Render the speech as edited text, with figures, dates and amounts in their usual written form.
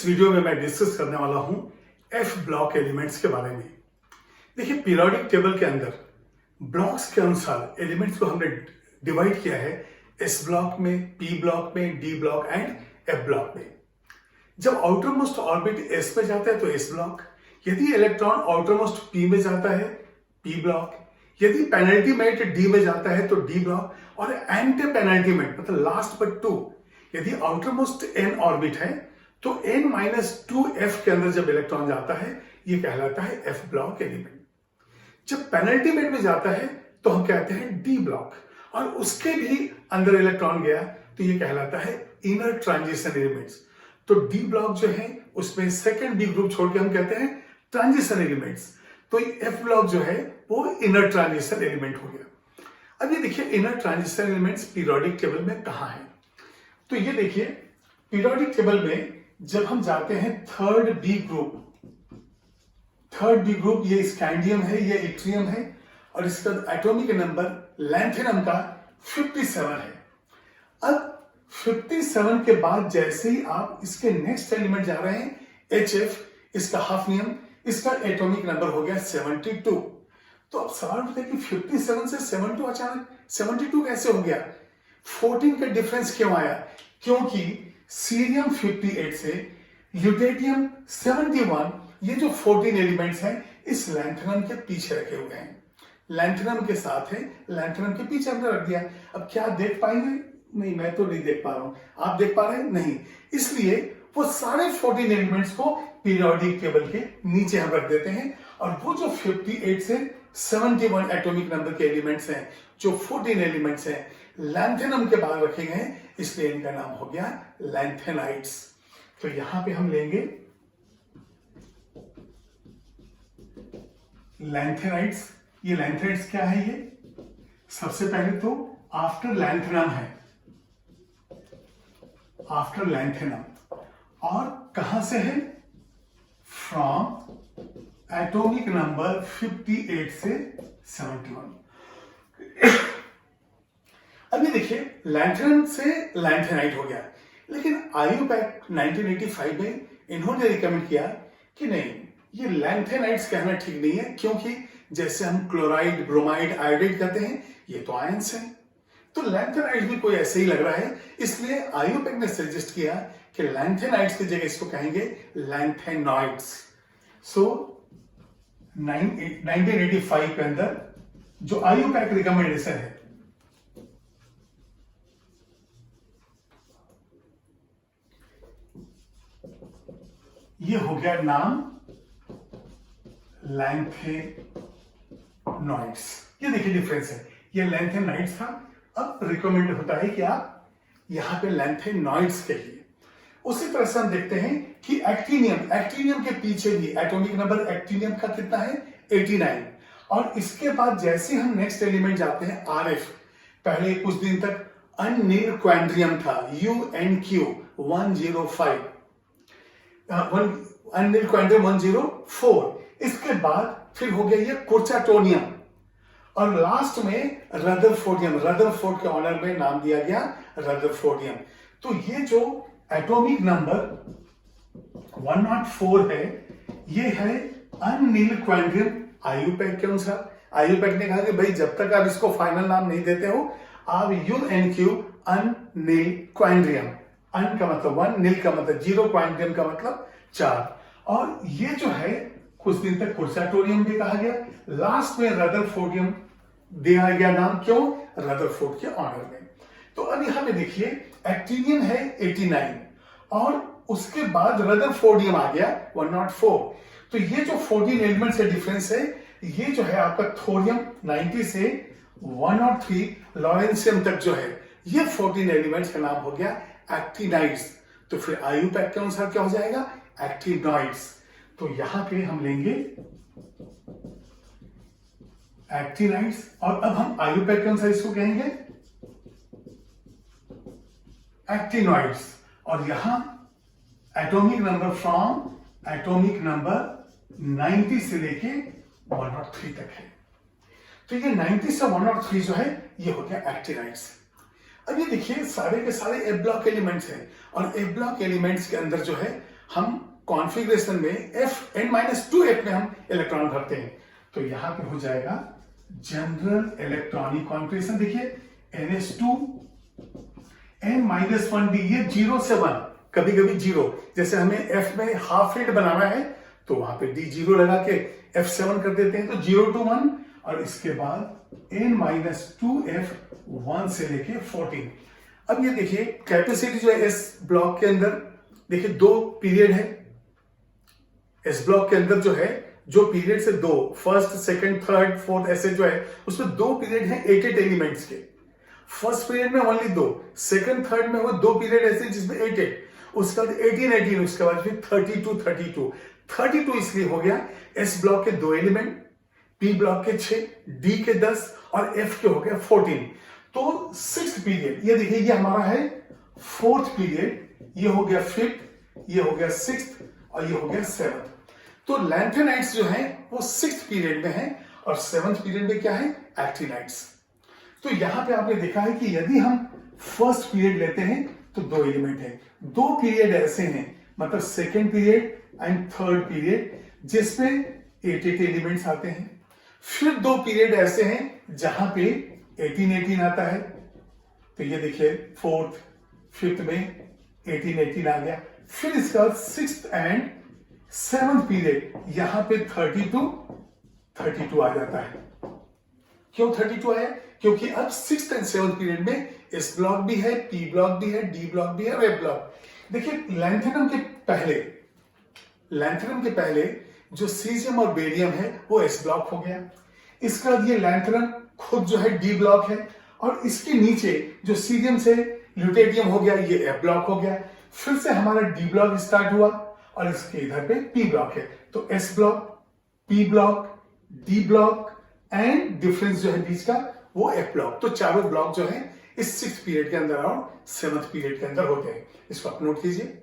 इस वीडियो में मैं डिस्कस करने वाला हूं एफ ब्लॉक एलिमेंट्स के बारे में। देखिए, पीरियोडिक टेबल के अंदर ब्लॉक्स के अनुसार एलिमेंट्स को हमने डिवाइड किया है एस ब्लॉक में, पी ब्लॉक में, D block and F block में। जब आउटर मोस्ट ऑर्बिट एस में जाता है तो एस ब्लॉक, यदि इलेक्ट्रॉन आउटर मोस्ट पी में जाता है पी ब्लॉक, यदि पेनल्टीमेट डी में जाता है तो डी ब्लॉक, और एंटी पेनल्टीमेट मतलब लास्ट बट टू यदि आउटर मोस्ट एन ऑर्बिट है तो n-2f के अंदर जब इलेक्ट्रॉन जाता है ये कहलाता है एफ ब्लॉक एलिमेंट। जब पेनल्टीमेट में जाता है तो हम कहते हैं डी ब्लॉक, और उसके भी अंदर इलेक्ट्रॉन गया तो ये कहलाता है इनर ट्रांजिशन एलिमेंट्स। तो डी ब्लॉक जो है उसमें सेकेंड बी ग्रुप छोड़ के हम कहते हैं ट्रांजिशन एलिमेंट्स। तो एफ ब्लॉक जो है वो इनर ट्रांजिशन एलिमेंट हो गया। अब ये देखिए inner transition elements periodic table में कहाँ है। तो ये देखिए पीरियोडिक टेबल में जब हम जाते हैं थर्ड बी ग्रुप, ये स्कैंडियम है, ये इट्रियम है, और इसका एटॉमिक नंबर लैंथेनम का 57 है। अब 57 के बाद जैसे ही आप इसके नेक्स्ट एलिमेंट जा रहे हैं HF, इसका हाफनियम, इसका एटॉमिक नंबर हो गया 72। तो अब सवाल उठता है कि 57 से 72 अचानक 72 कैसे हो गया, 14 का डिफरेंस क्यों आया? क्योंकि सीरियम 58 से ल्यूटेटियम 71, ये जो 14 एलिमेंट्स हैं इस लैंथेनम के पीछे रखे हुए हैं, लैंथेनम के साथ है, लैंथेनम के पीछे हमने रख दिया। अब क्या देख पाएंगे? नहीं, मैं तो नहीं देख पा रहा हूं, आप देख पा रहे हैं? नहीं। इसलिए वो सारे 14 एलिमेंट्स को पीरियोडिक टेबल के नीचे हम रख देते हैं, और वो जो 58 से 71 एटॉमिक नंबर के एलिमेंट्स हैं, जो 14 एलिमेंट्स हैं, लैंथेनम के बाद रखे गए हैं, इसलिए इनका नाम हो गया लैंथेनाइट्स। तो यहां पे हम लेंगे लैंथेनाइट्स। ये लैंथेनाइट्स क्या है? ये सबसे पहले तो आफ्टर लैंथेनम है, आफ्टर लैंथेनम, और कहां से है? फ्रॉम एटॉमिक नंबर 58 से 71। अभी देखिए लैंथेनम से लैंथेनाइट हो गया, लेकिन आईयूपैक 1985 में इन्होंने रिकमेंड किया कि नहीं, ये लैंथेनाइट्स कहना ठीक नहीं है, क्योंकि जैसे हम क्लोराइड, ब्रोमाइड, आयोडाइड कहते हैं, ये तो आयंस हैं, तो लैंथेनाइट्स भी कोई ऐसे ही लग रहा है। इसलिए आईयूपैक ने सजेस्ट किया कि लैंथेनाइट्स की जगह इसको कहेंगे लैंथेनॉइड्स। सो 1985 के अंदर जो आईयूपैक रिकमेंडेशन है, ये हो गया नाम लैंथेनॉइड्स। ये देखिए डिफरेंस है, ये लैंथेनाइड्स था, अब रिकमेंड होता है कि आप यहां पे लैंथेनॉइड्स कहिए। उसी तरह से हम देखते हैं कि एक्टिनियम के पीछे भी एटॉमिक नंबर एक्टिनियम का कितना है? 89। और इसके बाद जैसे हम नेक्स्ट एलिमेंट जाते हैं RF, पहले कुछ दिन तक अननील क्वाड्रियम था, UNQ 105, अनिल क्वाड्रियम 104। इसके बाद फिर हो गया ये कुर्चाटोनियम, और लास्ट में रदरफोर्डियम, रदरफोर्ड के ऑनर में नाम दिया गया रदरफोर्डियम। तो ये जो एटॉमिक नंबर 104 है, ये है अनिल क्वाड्रियम आईयूपैक के अनुसार। आईयूपैक ने कहा कि भाई जब तक आप इसको फाइनल नाम नहीं देते हो, आप UNQ अनिल क्वाड्रियम, अन का मतलब 1, नील का मतलब 0, क्वाड्रियम का मतलब 4। और ये जो है कुछ दिन तक कुर्चाटोरियम भी कहा गया, लास्ट में रदरफोर्डियम दिया गया नाम, क्यों? रदरफोर्ड के ऑनर में। तो अब यहां पे देखिए एक्टिनियम है 89, और उसके बाद रदरफोर्डियम आ गया 104। तो ये जो 14 एलिमेंट्स से डिफरेंस है, ये जो है आपका थोरियम 90 से 103 लॉरेंशियम तक जो है, ये 14 एलिमेंट्स का नाम हो गया एक्टिनाइड्स। तो फिर आईयूपैक के अनुसार क्या हो जाएगा? एक्टिनॉइड्स। तो यहां पे हम लेंगे एक्टिनाइड्स, और अब हम आईयूपैक के अनुसार इसको कहेंगे एक्टिनॉइड्स, और यहां atomic number from atomic number 90 से लेके 103 तक है। तो ये 90 से 103 जो है ये हो गया एक्टिनाइड्स। अब ये देखिए सारे के सारे ए ब्लॉक एलिमेंट्स हैं, और ए ब्लॉक एलिमेंट्स के अंदर जो है हम कॉन्फ़िगरेशन में Fn-2f में हम इलेक्ट्रॉन भरते हैं। तो यहां पे हो जाएगा जनरल इलेक्ट्रॉनिक कॉन्फ़िगरेशन। देखिए NH2 n-1d, ये 0 से 1, कभी कभी 0, जैसे हमें F में हाफ फील्ड बनाना है तो वहां पे D0 लगा के F7 कर देते हैं, तो 0 to 1, और इसके बाद n-2f 1 से लेके 14। अब ये देखिए कैपेसिटी जो है इस ब्लॉक के अंदर, देखिए 2 पीरियड है इस ब्लॉक के अंदर, जो है जो पीरियड से 2, फर्स्ट सेकंड थर्ड फोर्थ ऐसे जो है उसमें 2 पीरियड है 8 एलिमेंट्स के। फर्स्ट पीरियड में ओनली 2, सेकंड थर्ड में वो 2 पीरियड ऐसे जिसमें 8, उसके बाद 18, उसके बाद फिर 32 इसलिए हो गया एस ब्लॉक के 2 एलिमेंट, पी ब्लॉक के 6, डी के 10 और एफ के हो गया 14। तो 6th पीरियड, ये देखिए ये हमारा है 4th पीरियड, ये हो गया 5th, ये हो गया 6th और ये हो गया 7th। तो लैंथेनाइट्स जो है वो 6th पीरियड में है और 7th पीरियड में क्या है, एक्टिनाइट्स। तो यहां पे आपने देखा है कि यदि हम फर्स्ट पीरियड लेते हैं तो 2 एलिमेंट है, 2 पीरियड ऐसे हैं, मतलब second period and third period, जिसमें 8 एलिमेंट्स आते हैं। फिर 2 पीरियड ऐसे हैं जहां पे 18 आता है, तो ये देखिए 4th 5th में 18 आ गया। फिर इसका 6th एंड 7th पीरियड, यहां पे 32 आ जाता है। क्यों 32 आया? क्योंकि अब 6th एंड 7th पीरियड में एस ब्लॉक भी है, पी ब्लॉक भी है, डी ब्लॉक भी है और एफ ब्लॉक। देखिए लैंथेनम के पहले जो सीजियम और बेरियम है वो एस ब्लॉक हो गया। इसका ये लैंथेनम खुद जो है डी ब्लॉक है, और इसके नीचे जो सीजियम से ल्यूटेडियम हो गया ये एफ ब्लॉक हो गया। फिर से हमारा डी ब्लॉक स्टार्ट हुआ और इसके इधर पे पी ब्लॉक है। तो S block, P block, D block and difference जो है बीच का वो एफ ब्लॉक। तो चारों ब्लॉक जो है इस 6th पीरियड के अंदर और 7th पीरियड के अंदर होते हैं। इसको आप नोट कीजिए।